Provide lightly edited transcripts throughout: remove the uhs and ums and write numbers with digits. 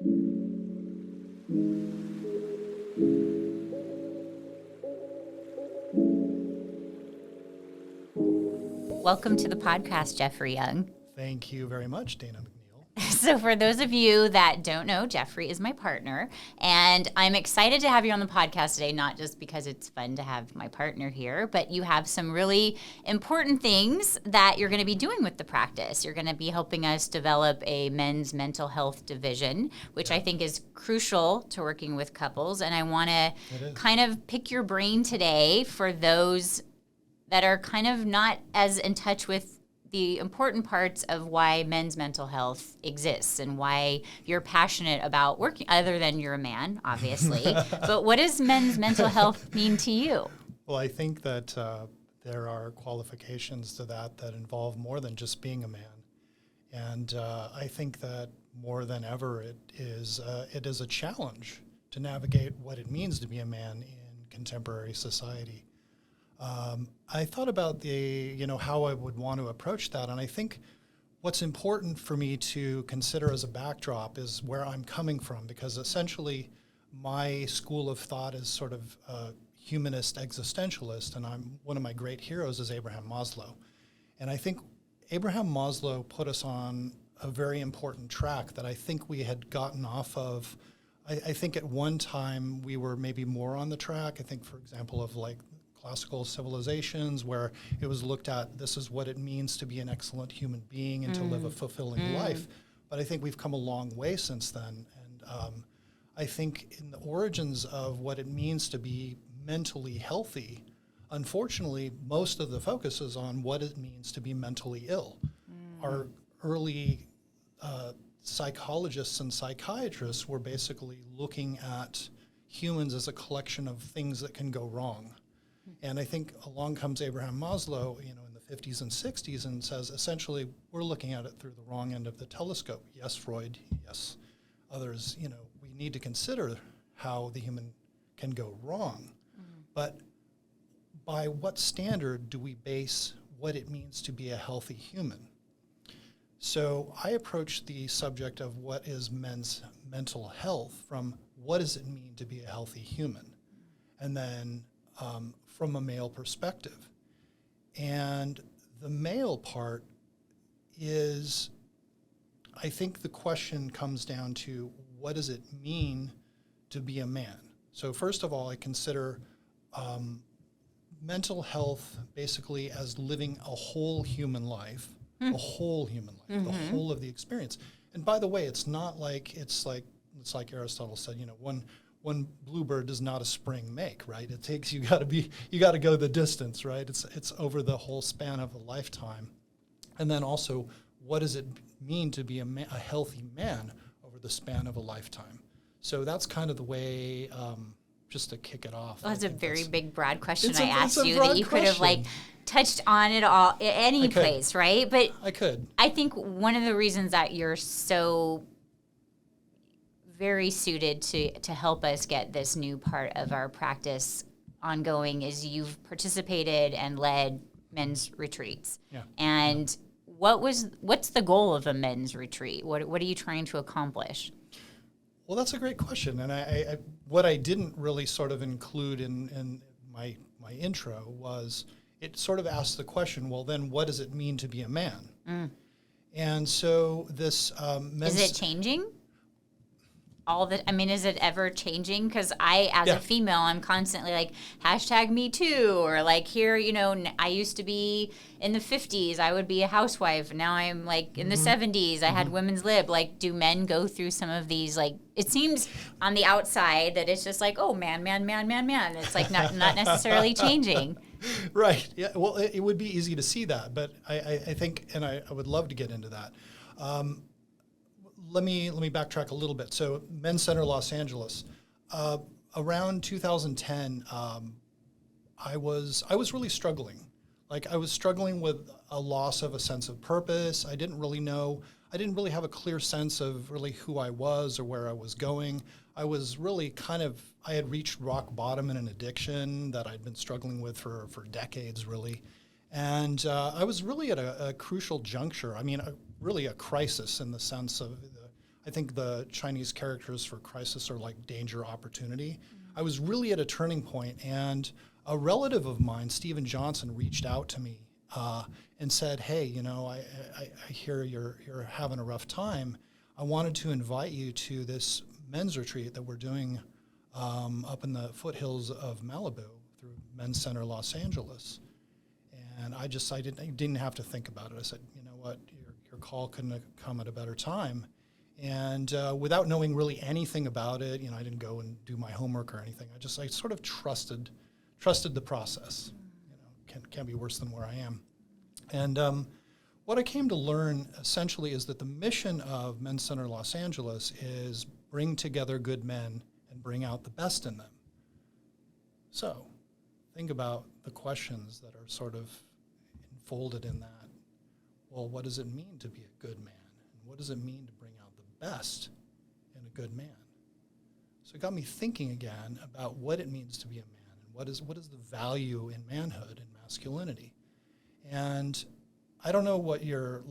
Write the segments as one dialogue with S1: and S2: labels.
S1: Welcome to the podcast, Jeffrey Young.
S2: Thank you very much, Dana McNeil.
S1: So for those of you that don't know, Jeffrey is my partner, and I'm excited to have you on the podcast today, not just because it's fun to have my partner here, but you have some really important things that you're going to be doing with the practice. You're going to be helping us develop a men's mental health division, which I think is crucial to working with couples, and I want to kind of pick your brain today for those that are kind of not as in touch with the important parts of why men's mental health exists and why you're passionate about working, other than you're a man, obviously. But what does men's mental health mean to you?
S2: Well, I think that there are qualifications to that involve more than just being a man. And I think that more than ever, it is a challenge to navigate what it means to be a man in contemporary society. I thought about how I would want to approach that, and I think what's important for me to consider as a backdrop is where I'm coming from, because essentially my school of thought is sort of humanist existentialist, and one of my great heroes is Abraham Maslow. And I think Abraham Maslow put us on a very important track that I think we had gotten off of. I think at one time we were maybe more on the track. I think, for example, of like classical civilizations, where it was looked at, this is what it means to be an excellent human being and to live a fulfilling life. But I think we've come a long way since then. And I think in the origins of what it means to be mentally healthy, unfortunately, most of the focus is on what it means to be mentally ill. Our early psychologists and psychiatrists were basically looking at humans as a collection of things that can go wrong. And I think along comes Abraham Maslow, in the 50s and 60s, and says, essentially, we're looking at it through the wrong end of the telescope. Yes, Freud, yes, others, we need to consider how the human can go wrong. But by what standard do we base what it means to be a healthy human? So I approach the subject of what is men's mental health from what does it mean to be a healthy human? And then from a male perspective. And the male part is, I think the question comes down to, what does it mean to be a man? So first of all, I consider mental health basically as living a whole human life, the whole of the experience. And by the way, it's like Aristotle said, one bluebird does not a spring make, right? It takes, you got to go the distance, right? It's over the whole span of a lifetime. And then also, what does it mean to be a healthy man over the span of a lifetime? So that's kind of the way, just to kick it off.
S1: Well, that's a very big, broad question I asked you that you could have touched on it all, any place, right? But
S2: I could.
S1: I think one of the reasons that you're so very suited to help us get this new part of our practice ongoing is you've participated and led men's retreats.
S2: Yeah.
S1: And what's the goal of a men's retreat? What are you trying to accomplish?
S2: Well, that's a great question. And I what I didn't really sort of include in my intro was it sort of asked the question, well, then what does it mean to be a man? And so this men's...
S1: Is it changing? Is it ever changing? Because as a female, I'm constantly like, #MeToo, or like here, I used to be in the 50s, I would be a housewife. Now I'm like in the 70s, I had women's lib. Like, do men go through some of these, it seems on the outside that it's just like, oh, man. It's like not necessarily changing.
S2: Right. Yeah. Well, it would be easy to see that, but I think, and I would love to get into that. Let me backtrack a little bit. So Men's Center Los Angeles, around 2010, I was really struggling. I was struggling with a loss of a sense of purpose. I didn't really have a clear sense of really who I was or where I was going. I was really I had reached rock bottom in an addiction that I'd been struggling with for decades, really. And I was really at a crucial juncture. Really a crisis in the sense of I think the Chinese characters for crisis are like danger, opportunity. I was really at a turning point, and a relative of mine, Stephen Johnson, reached out to me and said, hey, you know, I hear you're having a rough time. I wanted to invite you to this men's retreat that we're doing up in the foothills of Malibu through Men's Center Los Angeles. And I didn't have to think about it. I said, you know what, your call couldn't have come at a better time. And without knowing really anything about it, you know, I didn't go and do my homework or anything. I sort of trusted the process. You know, can't be worse than where I am. And what I came to learn essentially is that the mission of Men's Center Los Angeles is bring together good men and bring out the best in them. So think about the questions that are sort of enfolded in that. Well, what does it mean to be a good man? And what does it mean to bring out the best in a good man? So it got me thinking again about what it means to be a man and what is the value in manhood and masculinity. And I don't know what your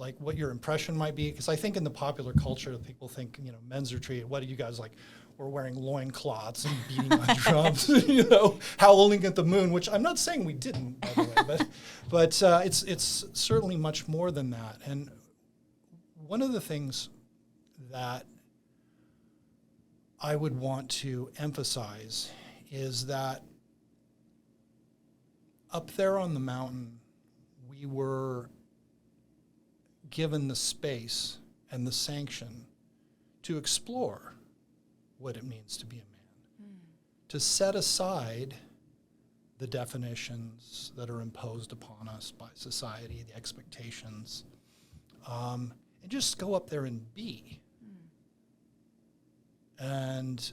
S2: impression might be, because I think in the popular culture, people think, you know, men's retreat, what are you guys like? We're wearing loincloths and beating on drums, you know, howling at the moon, which I'm not saying we didn't, by the way, but it's certainly much more than that. And one of the things that I would want to emphasize is that up there on the mountain, we were given the space and the sanction to explore what it means to be a man, to set aside the definitions that are imposed upon us by society, the expectations, and just go up there and be. And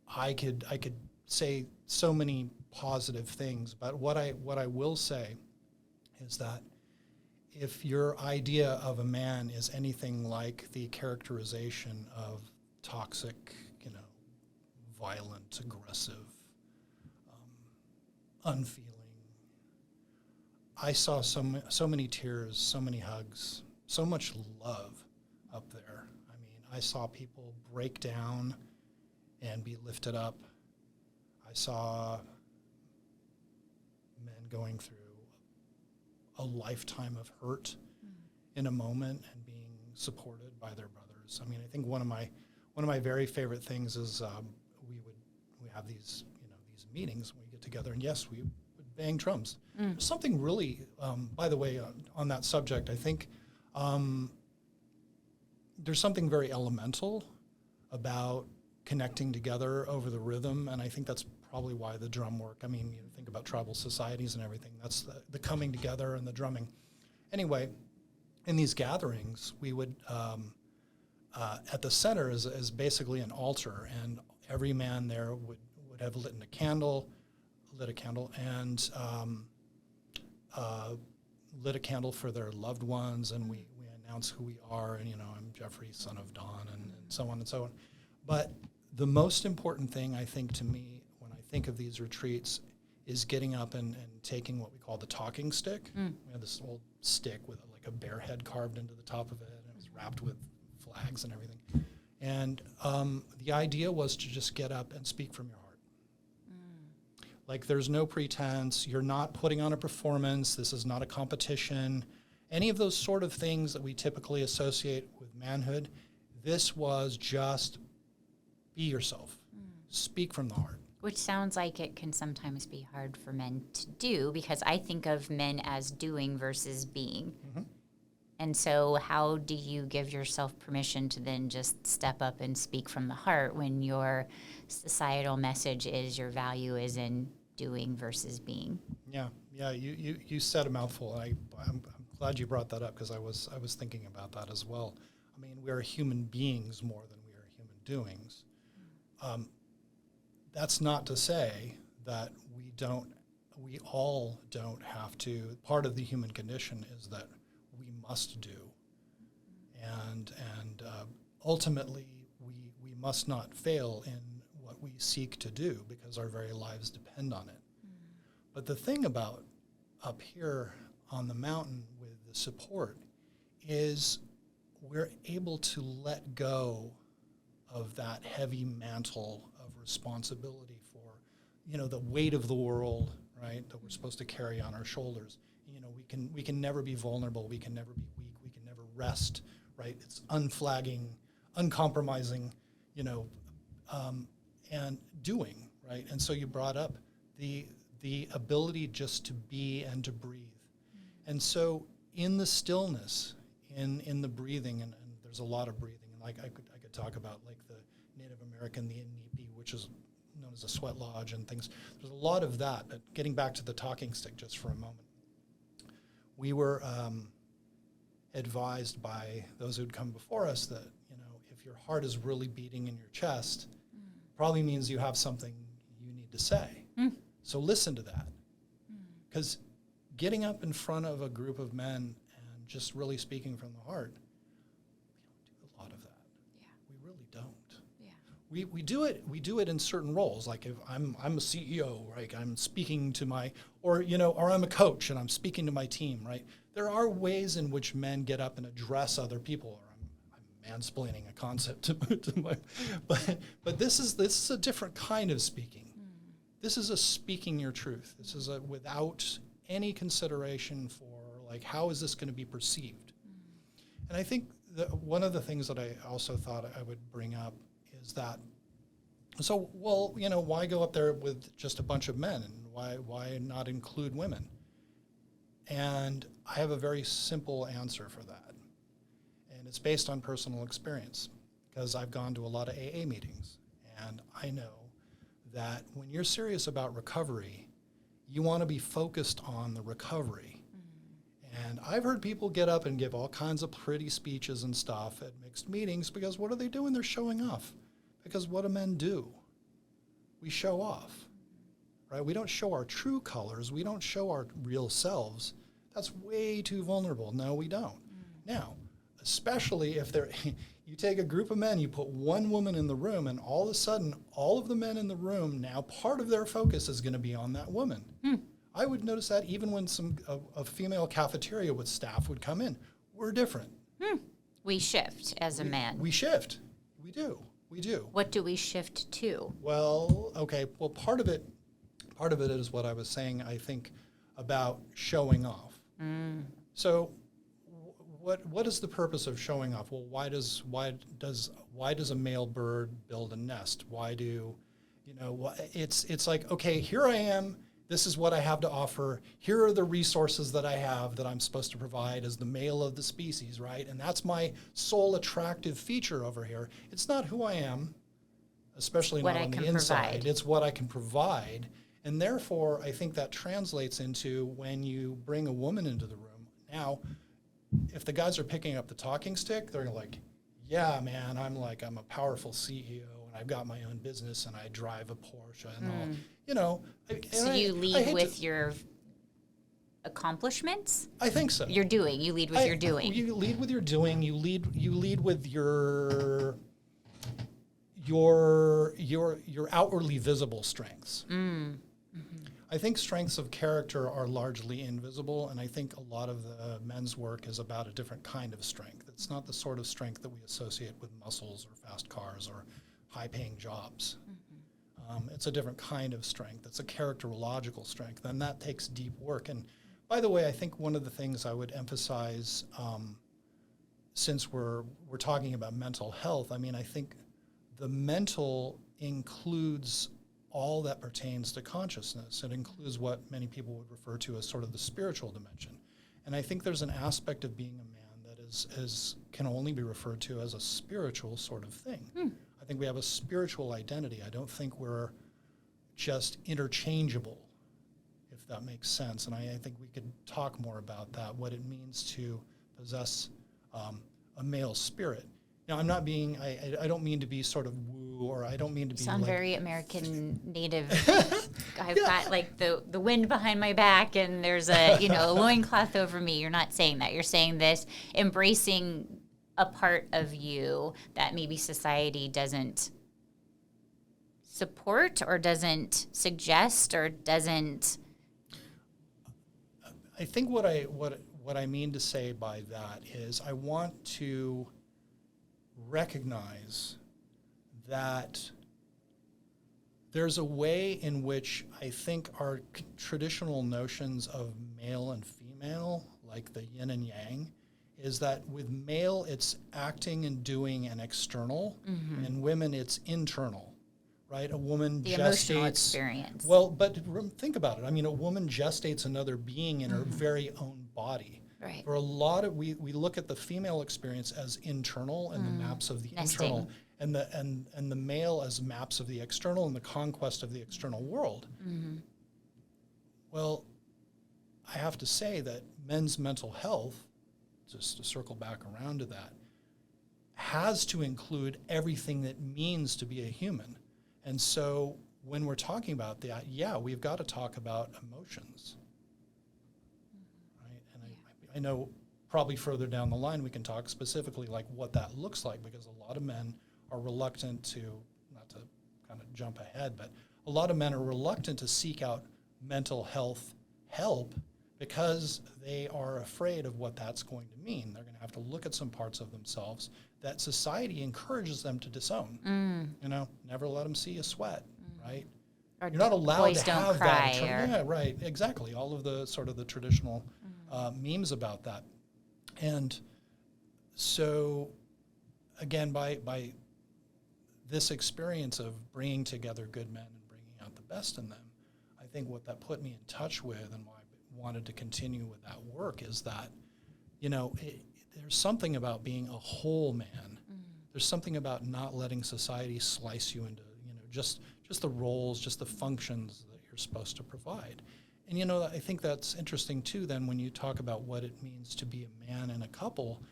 S2: I could say so many positive things, but what I will say is that if your idea of a man is anything like the characterization of toxic, you know, violent, aggressive, unfeeling, I saw so many tears, so many hugs, so much love up there. I mean, I saw people break down and be lifted up. I saw men going through a lifetime of hurt in a moment and being supported by their brothers. I mean, I think one of my very favorite things is we have these meetings when we get together, and yes, we would bang drums. There's something really, by the way, on that subject, I think there's something very elemental about connecting together over the rhythm, and I think that's probably why the drum work. I mean, you think about tribal societies and everything. That's the coming together and the drumming. Anyway, in these gatherings, we would, at the center is basically an altar, and every man there would have lit a candle, and lit a candle for their loved ones, and we announce who we are, and, you know, I'm Jeffrey, son of Don, and so on and so on. But the most important thing, I think, to me, when I think of these retreats, is getting up and taking what we call the talking stick. We had this old stick with like a bear head carved into the top of it, and it was wrapped with flags and everything. And the idea was to just get up and speak from your heart. Like, there's no pretense. You're not putting on a performance. This is not a competition. Any of those sort of things that we typically associate with manhood, this was just be yourself. Speak from the heart.
S1: Which sounds like it can sometimes be hard for men to do, because I think of men as doing versus being. And so how do you give yourself permission to then just step up and speak from the heart when your societal message is your value is in doing versus being? Yeah, you said a mouthful. I'm glad you brought that up, because I was thinking about that as well. I mean, we are human beings more than we are human doings. That's not to say that we all don't have to. Part of the human condition is that we must do. And ultimately, we must not fail in what we seek to do, because our very lives depend on it. But the thing about up here on the mountain with the support is
S2: we're able to let go of that heavy mantle of responsibility for, the weight of the world, right, that we're supposed to carry on our shoulders. We can never be vulnerable. We can never be weak. We can never rest, right? It's unflagging, uncompromising, and doing, right? And so you brought up the ability just to be and to breathe. And so in the stillness, in the breathing, and there's a lot of breathing, and like I could talk about like the Native American, the Inipi, which is known as a sweat lodge and things. There's a lot of that, but getting back to the talking stick just for a moment. We were advised by those who'd come before us that, if your heart is really beating in your chest, probably means you have something you need to say. So listen to that. Because getting up in front of a group of men and just really speaking from the heart, we don't do a lot of that. Yeah. We really don't. Yeah. We do it in certain roles. Like if I'm a CEO, right? I'm speaking to my, or I'm a coach and I'm speaking to my team, right? There are ways in which men get up and address other people, or I'm mansplaining a concept to my, but this is a different kind of speaking. This is a speaking your truth. This is a without any consideration for like, how is this going to be perceived? And I think one of the things that I also thought I would bring up is that, so, well, why go up there with just a bunch of men, and why not include women? And I have a very simple answer for that. And it's based on personal experience, because I've gone to a lot of AA meetings, and I know that when you're serious about recovery, you want to be focused on the recovery. And I've heard people get up and give all kinds of pretty speeches and stuff at mixed meetings, because what are they doing? They're showing off. Because what do men do? We show off, right? We don't show our true colors. We don't show our real selves. That's way too vulnerable. No, we don't. Now, especially if you take a group of men, you put one woman in the room, and all of a sudden, all of the men in the room, now part of their focus is going to be on that woman. I would notice that even when a female cafeteria with staff would come in. We're different.
S1: We shift as a man.
S2: We shift. We do.
S1: What do we shift to?
S2: Well, okay. Well, part of it is what I was saying, I think, about showing off. So what is the purpose of showing off? Well, why does a male bird build a nest? Why do, it's like, okay, here I am. This is what I have to offer. Here are the resources that I have that I'm supposed to provide as the male of the species, right? And that's my sole attractive feature over here. It's not who I am, especially not on the inside. It's what I can provide. And therefore, I think that translates into when you bring a woman into the room. Now, if the guys are picking up the talking stick, they're like, yeah, man, I'm a powerful CEO, and I've got my own business, and I drive a Porsche, and all.
S1: So you lead with your accomplishments?
S2: I think so.
S1: You lead with your doing.
S2: You lead with your doing. You lead with your outwardly visible strengths. I think strengths of character are largely invisible, and I think a lot of the men's work is about a different kind of strength. It's not the sort of strength that we associate with muscles or fast cars or high-paying jobs. It's a different kind of strength. It's a characterological strength, and that takes deep work. And by the way, I think one of the things I would emphasize, since we're talking about mental health, I think the mental includes all that pertains to consciousness. It includes what many people would refer to as sort of the spiritual dimension. And I think there's an aspect of being a man that can only be referred to as a spiritual sort of thing. I think we have a spiritual identity. I don't think we're just interchangeable, if that makes sense. And I think we could talk more about that, what it means to possess a male spirit. Now, I'm not being, I don't mean to be sort of woo, or I don't mean to be
S1: sound very American native. I've got like the wind behind my back, and there's a loincloth over me. You're not saying that. You're saying this, embracing a part of you that maybe society doesn't support or doesn't suggest or doesn't.
S2: I think what what I mean to say by that is I want to recognize that there's a way in which I think our traditional notions of male and female, like the yin and yang, is that with male it's acting and doing and external, and women it's internal, right? A woman
S1: the
S2: gestates
S1: emotional experience.
S2: Well, but think about it. I mean, a woman gestates another being in her very own body.
S1: Right.
S2: For a lot of we look at the female experience as internal and the maps of the
S1: Nesting.
S2: internal, and the male as maps of the external and the conquest of the external world. Well, I have to say that men's mental health, just to circle back around to that, has to include everything that means to be a human. And so when we're talking about that, yeah, we've got to talk about emotions. Right? And I know probably further down the line we can talk specifically like what that looks like, because a lot of men are reluctant to, not to kind of jump ahead, but a lot of men are reluctant to seek out mental health help because they are afraid of what that's going to mean. They're going to have to look at some parts of themselves that society encourages them to disown. You know, never let them see you sweat, right?
S1: Or
S2: You're not allowed
S1: boys
S2: to
S1: don't
S2: have
S1: cry,
S2: that. Yeah, right, exactly. All of the sort of the traditional memes about that. And so, again, by this experience of bringing together good men and bringing out the best in them, I think what that put me in touch with and why I wanted to continue with that work is that, you know, there's something about being a whole man. There's something about not letting society slice you into, you know, just the roles, just the functions that you're supposed to provide. And, you know, I think that's interesting, too, then, when you talk about what it means to be a man in a couple.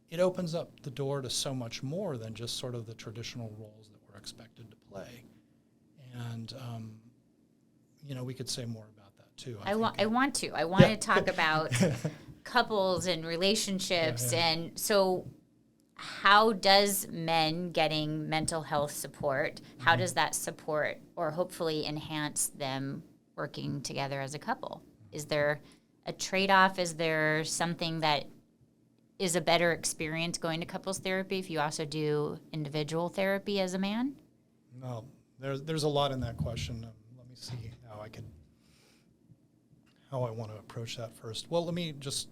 S2: It opens up the door to so much more than just sort of the traditional roles that we're expected to play. And, you know, we could say more about that, too.
S1: I want to talk about couples and relationships. And so how does men getting mental health support, how does that support or hopefully enhance them working together as a couple? Is there a trade-off? Is there something that is a better experience going to couples therapy if you also do individual therapy as a man?
S2: No, there's a lot in that question. Let me see how I want to approach that first. Well, let me just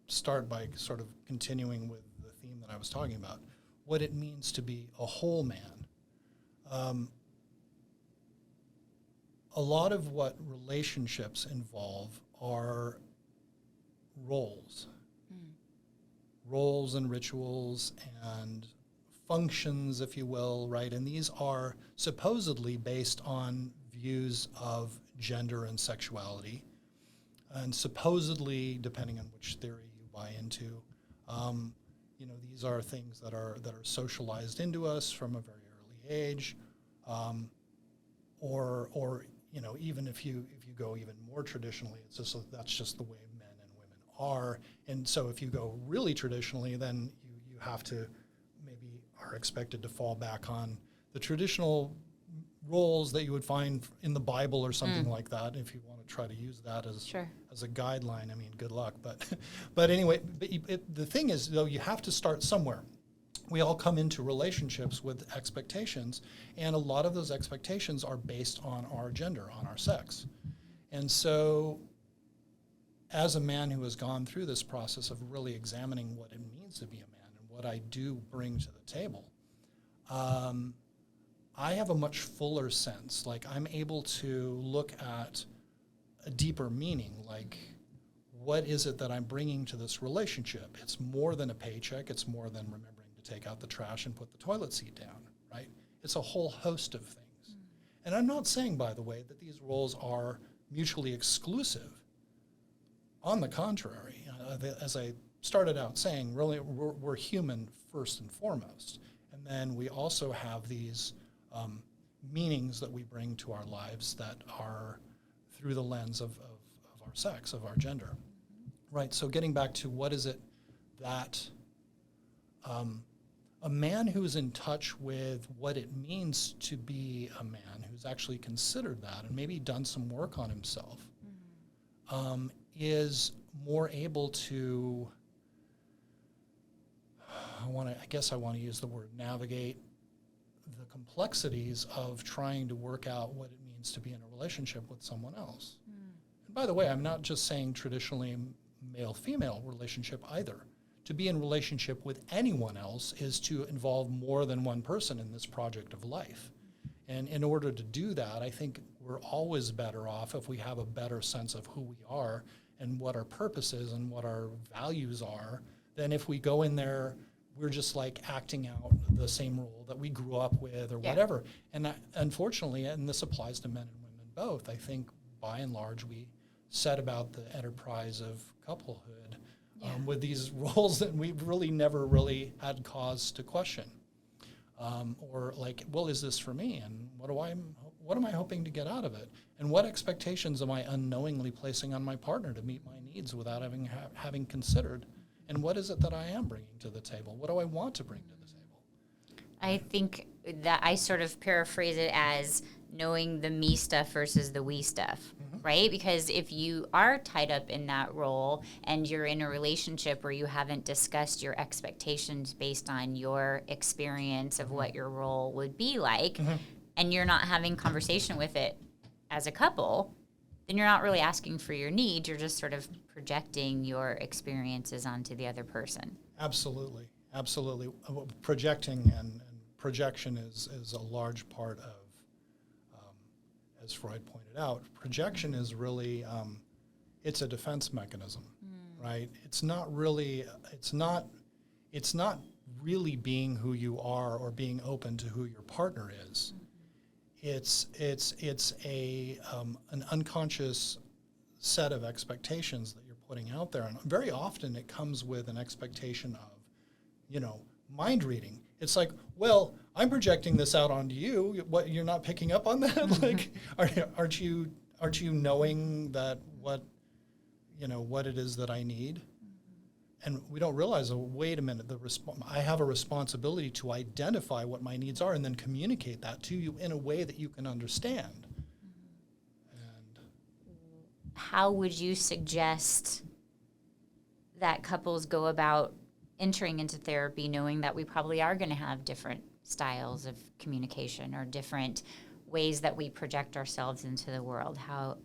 S2: start by sort of continuing with the theme that I was talking about, what it means to be a whole man. A lot of what relationships involve are roles and rituals and functions, if you will, right? And these are supposedly based on views of gender and sexuality, and supposedly, depending on which theory you buy into, you know, these are things that are socialized into us from a very early age, or you know, even if you go even more traditionally, it's just that's just the way men and women are. And so if you go really traditionally, then you have to maybe are expected to fall back on the traditional roles that you would find in the Bible or something like that. If you want to try to use that as a guideline, I mean, good luck. But anyway, the thing is, though, you have to start somewhere. We all come into relationships with expectations, and a lot of those expectations are based on our gender, on our sex. And so as a man who has gone through this process of really examining what it means to be a man and what I do bring to the table, I have a much fuller sense. Like, I'm able to look at a deeper meaning, like, what is it that I'm bringing to this relationship? It's more than a paycheck. It's more than remembering to take out the trash and put the toilet seat down, right? It's a whole host of things. And I'm not saying, by the way, that these roles are mutually exclusive. On the contrary, as I started out saying, really, we're human first and foremost. And then we also have these meanings that we bring to our lives that are through the lens of our sex, of our gender. Right, so getting back to what is it that a man who's in touch with what it means to be a man, who's actually considered that and maybe done some work on himself, is more able to, I guess I want to use the word navigate the complexities of trying to work out what it means to be in a relationship with someone else. And by the way, I'm not just saying traditionally male-female relationship either. To be in relationship with anyone else is to involve more than one person in this project of life. And in order to do that, I think we're always better off if we have a better sense of who we are and what our purpose is and what our values are than if we go in there, we're just like acting out the same role that we grew up with or whatever. And unfortunately, and this applies to men and women both, I think by and large we set about the enterprise of couplehood with these roles that we really never really had cause to question. Or like, well, is this for me? And what am I hoping to get out of it? And what expectations am I unknowingly placing on my partner to meet my needs without having considered? And what is it that I am bringing to the table? What do I want to bring to the table?
S1: I think that I sort of paraphrase it as knowing the me stuff versus the we stuff, right? Because if you are tied up in that role and you're in a relationship where you haven't discussed your expectations based on your experience of what your role would be like, and you're not having conversation with it as a couple, then you're not really asking for your needs. You're just sort of projecting your experiences onto the other person.
S2: Absolutely. Projecting and projection is a large part of, as Freud pointed out, projection is really, it's a defense mechanism, right? It's not really being who you are or being open to who your partner is. It's an unconscious set of expectations that you're putting out there, and very often it comes with an expectation of, mind reading. It's like, well, I'm projecting this out onto you. What, you're not picking up on that? Like, aren't you knowing that what it is that I need? And we don't realize, wait a minute, I have a responsibility to identify what my needs are and then communicate that to you in a way that you can understand. And
S1: how would you suggest that couples go about entering into therapy knowing that we probably are going to have different styles of communication or different ways that we project ourselves into the world? How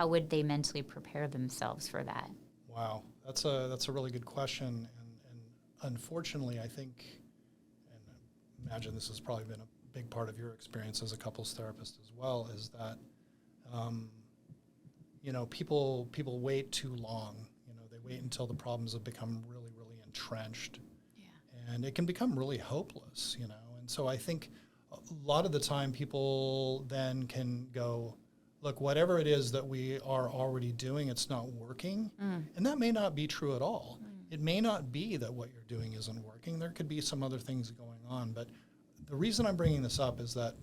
S1: would they mentally prepare themselves for that?
S2: Wow, that's a really good question, and unfortunately, I think, and I imagine this has probably been a big part of your experience as a couples therapist as well, is that people wait too long. They wait until the problems have become really, really entrenched, and it can become really hopeless. And so I think a lot of the time people then can go, look, whatever it is that we are already doing, it's not working. And that may not be true at all. It may not be that what you're doing isn't working. There could be some other things going on. But the reason I'm bringing this up is that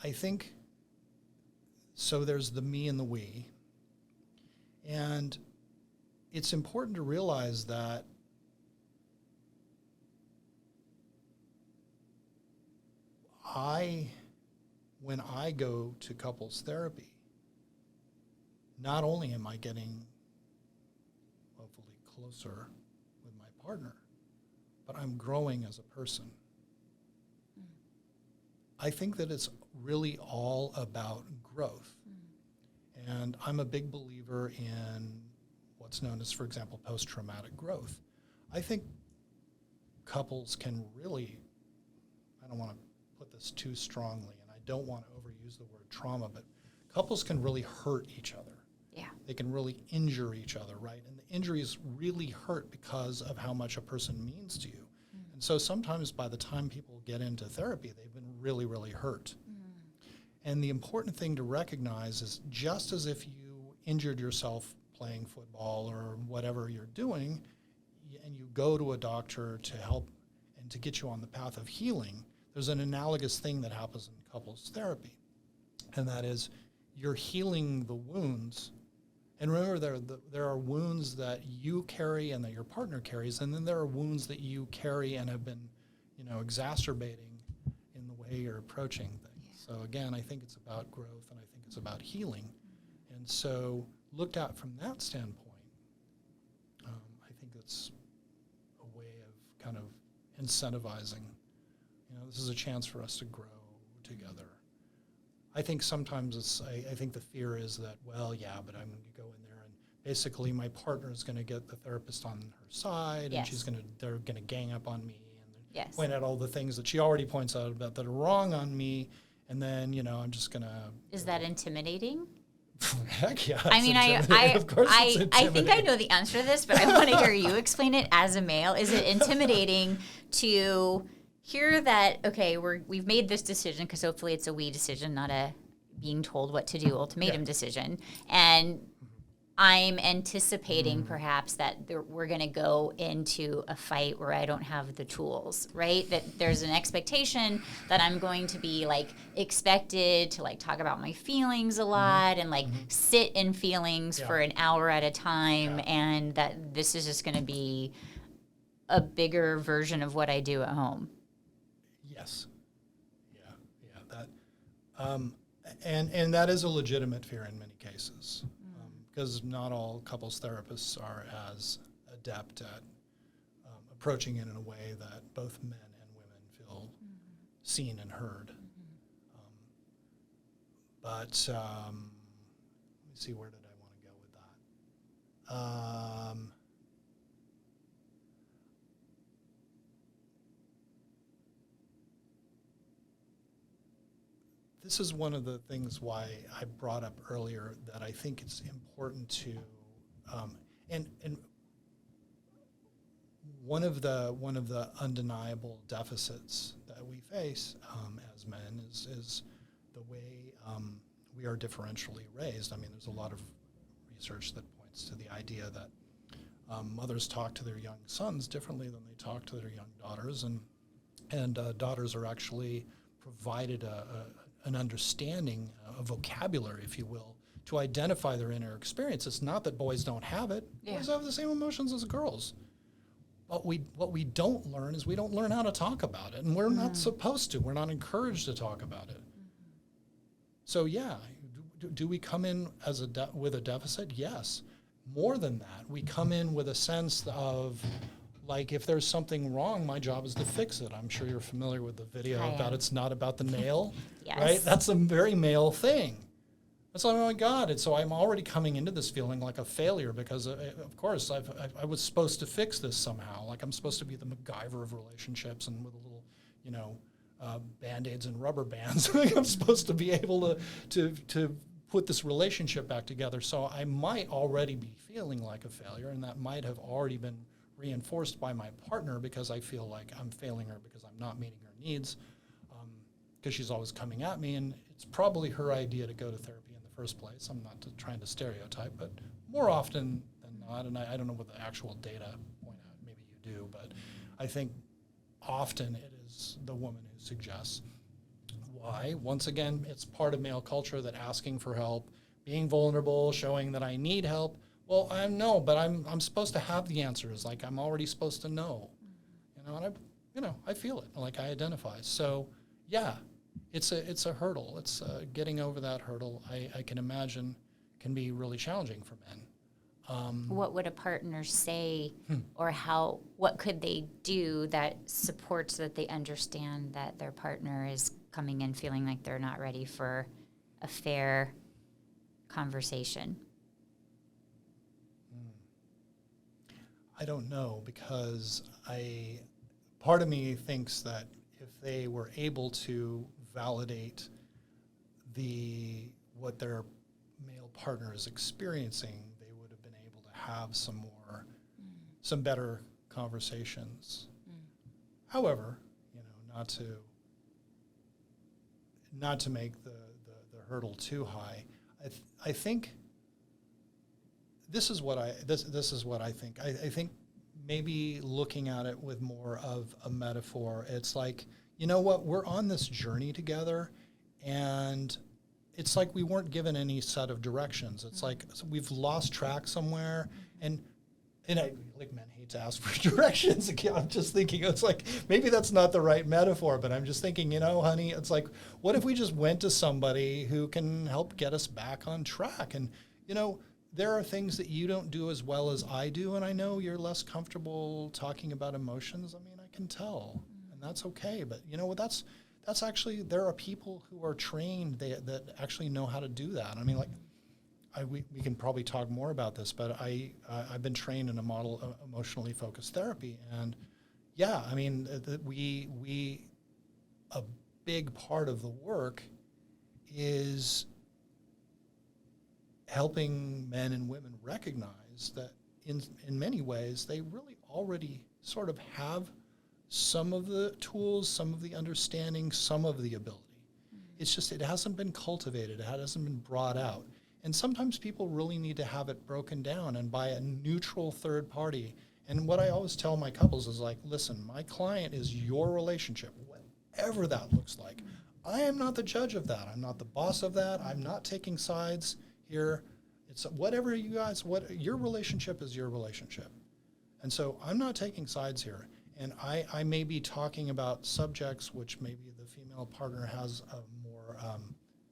S2: I think, so there's the me and the we. And it's important to realize that when I go to couples therapy, not only am I getting hopefully closer with my partner, but I'm growing as a person. I think that it's really all about growth. And I'm a big believer in what's known as, for example, post-traumatic growth. I think couples can really, I don't want to put this too strongly, and I don't want to overuse the word trauma, but couples can really hurt each other.
S1: Yeah.
S2: They can really injure each other, right? And the injuries really hurt because of how much a person means to you. And so sometimes by the time people get into therapy, they've been really, really hurt. And the important thing to recognize is just as if you injured yourself playing football or whatever you're doing, and you go to a doctor to help and to get you on the path of healing, there's an analogous thing that happens in couples therapy. And that is you're healing the wounds. And remember, there are wounds that you carry and that your partner carries, and then there are wounds that you carry and have been, exacerbating in the way you're approaching things. So again, I think it's about growth, and I think it's about healing. And so looked at from that standpoint, I think that's a way of kind of incentivizing. This is a chance for us to grow together. I think sometimes I think the fear is that, well, yeah, but I'm going to go in there and basically my partner is going to get the therapist on her side, and they're going to gang up on me and point out all the things that she already points out about that are wrong on me, and then I'm just going to.
S1: Is that intimidating?
S2: Heck yeah!
S1: I mean,
S2: of course
S1: I think I know the answer to this, but I want to hear you explain it as a male. Is it intimidating to hear that, okay, we've made this decision, because hopefully it's a we decision, not a being told what to do ultimatum decision, and I'm anticipating perhaps that we're going to go into a fight where I don't have the tools, right? That there's an expectation that I'm going to be expected to talk about my feelings a lot and sit in feelings for an hour at a time, and that this is just going to be a bigger version of what I do at home.
S2: Yes. Yeah. That, and that is a legitimate fear in many cases. Because not all couples therapists are as adept at approaching it in a way that both men and women feel seen and heard. But let me see, where did I want to go with that? This is one of the things why I brought up earlier that I think it's important to, and one of the undeniable deficits that we face as men is the way we are differentially raised. I mean, there's a lot of research that points to the idea that mothers talk to their young sons differently than they talk to their young daughters, and daughters are actually provided an understanding, a vocabulary, if you will, to identify their inner experience. It's not that boys don't have it. Yeah. Boys have the same emotions as girls. What we don't learn is we don't learn how to talk about it, and we're not supposed to. We're not encouraged to talk about it. So yeah, do we come in as with a deficit? Yes. More than that, we come in with a sense of, if there's something wrong, my job is to fix it. I'm sure you're familiar with the video about it's not about the nail,
S1: yes.
S2: Right? That's a very male thing. It's like, oh my God. And so I'm already coming into this feeling like a failure because, of course, I was supposed to fix this somehow. I'm supposed to be the MacGyver of relationships, and with a little, Band-Aids and rubber bands. I'm supposed to be able to put this relationship back together. So I might already be feeling like a failure, and that might have already been reinforced by my partner because I feel like I'm failing her because I'm not meeting her needs, because she's always coming at me, and it's probably her idea to go to therapy in the first place. I'm not trying to stereotype, but more often than not, and I don't know what the actual data point out, maybe you do, but I think often it is the woman who suggests. Why? Once again, it's part of male culture that asking for help, being vulnerable, showing that I need help. Well, I know, but I'm supposed to have the answers. I'm already supposed to know, and I feel it. I identify. So, yeah, it's a hurdle. It's getting over that hurdle. I can imagine can be really challenging for men.
S1: What would a partner say, or what could they do that supports that they understand that their partner is coming in feeling like they're not ready for a fair conversation?
S2: I don't know, because part of me thinks that if they were able to validate what their male partner is experiencing, they would have been able to have some better conversations. However, not to make the hurdle too high, I think. This is what I think. I think maybe looking at it with more of a metaphor, it's like, we're on this journey together, and it's like we weren't given any set of directions. It's like we've lost track somewhere, and men hate to ask for directions. Again, I'm just thinking, it's like, maybe that's not the right metaphor, but I'm just thinking, honey, it's like, what if we just went to somebody who can help get us back on track and there are things that you don't do as well as I do, and I know you're less comfortable talking about emotions. I mean, I can tell, and that's okay. But that's actually, there are people who are trained that actually know how to do that. I mean, like, we can probably talk more about this, but I've been trained in a model of emotionally focused therapy, and yeah, I mean, a big part of the work is helping men and women recognize that in many ways they really already sort of have some of the tools, some of the understanding, some of the ability. It's just it hasn't been cultivated, it hasn't been brought out. And sometimes people really need to have it broken down and by a neutral third party. And what I always tell my couples is like, listen, my client is your relationship, whatever that looks like. I am not the judge of that. I'm not the boss of that. I'm not taking sides here. It's whatever you guys, your relationship is your relationship. And so I'm not taking sides here. And I may be talking about subjects which maybe the female partner has a more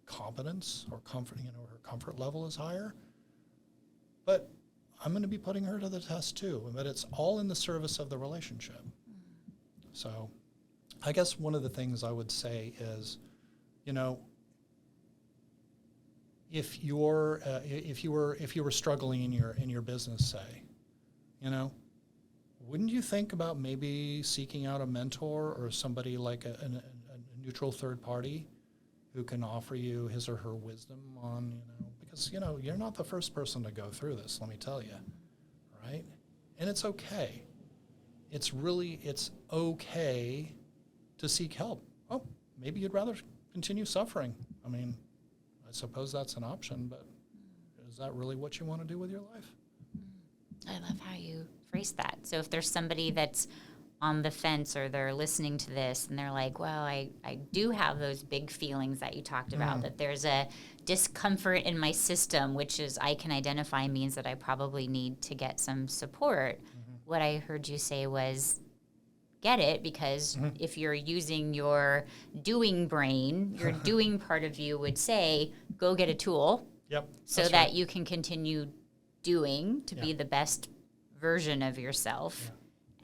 S2: competence or comfort, her comfort level is higher. But I'm going to be putting her to the test too. But it's all in the service of the relationship. So I guess one of the things I would say is, if you were struggling in your business, say, wouldn't you think about maybe seeking out a mentor or somebody like a neutral third party who can offer you his or her wisdom on, because you're not the first person to go through this, let me tell you, right? And it's okay. It's okay to seek help. Oh, maybe you'd rather continue suffering. I mean, I suppose that's an option, but is that really what you want to do with your life?
S1: I love how you phrase that. So if there's somebody that's on the fence or they're listening to this and they're like, well, I do have those big feelings that you talked about, that there's a discomfort in my system, which is I can identify means that I probably need to get some support. What I heard you say was, get it, because if you're using your doing brain, your doing part of you would say, go get a tool so that right. You can continue doing to be the best version of yourself. Yeah.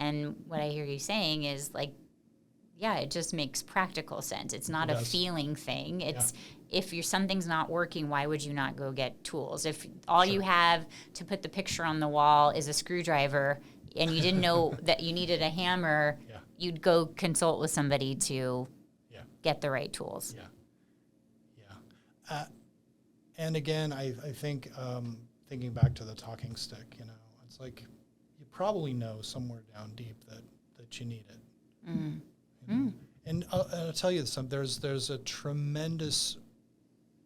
S1: And what I hear you saying is like, it just makes practical sense. It's not a feeling thing. It's if something's not working, why would you not go get tools? If all you have to put the picture on the wall is a screwdriver and you didn't know that you needed a hammer, you'd go consult with somebody to get the right tools.
S2: And again, I think thinking back to the talking stick, it's like you probably know somewhere down deep that you need it. And I'll tell you something. There's a tremendous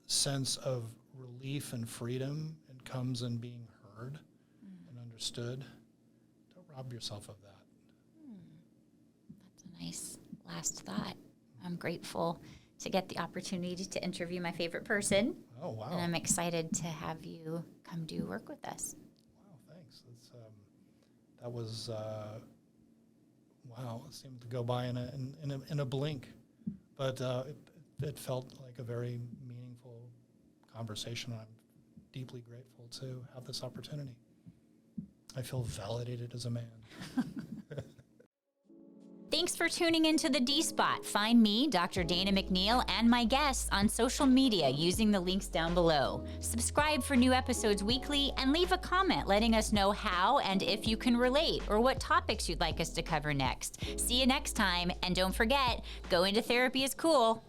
S2: sense of relief and freedom and comes in being heard and understood. Don't rob yourself of that.
S1: That's a nice last thought. I'm grateful to get the opportunity to interview my favorite person.
S2: Oh, wow.
S1: And I'm excited to have you come do work with us.
S2: Wow, thanks. That was, wow, it seemed to go by in a blink. But it felt like a very meaningful conversation, and I'm deeply grateful to have this opportunity. I feel validated as a man.
S1: Thanks for tuning into the D-Spot. Find me, Dr. Dana McNeil, and my guests on social media using the links down below. Subscribe for new episodes weekly and leave a comment letting us know how and if you can relate or what topics you'd like us to cover next. See you next time, and don't forget, going to therapy is cool.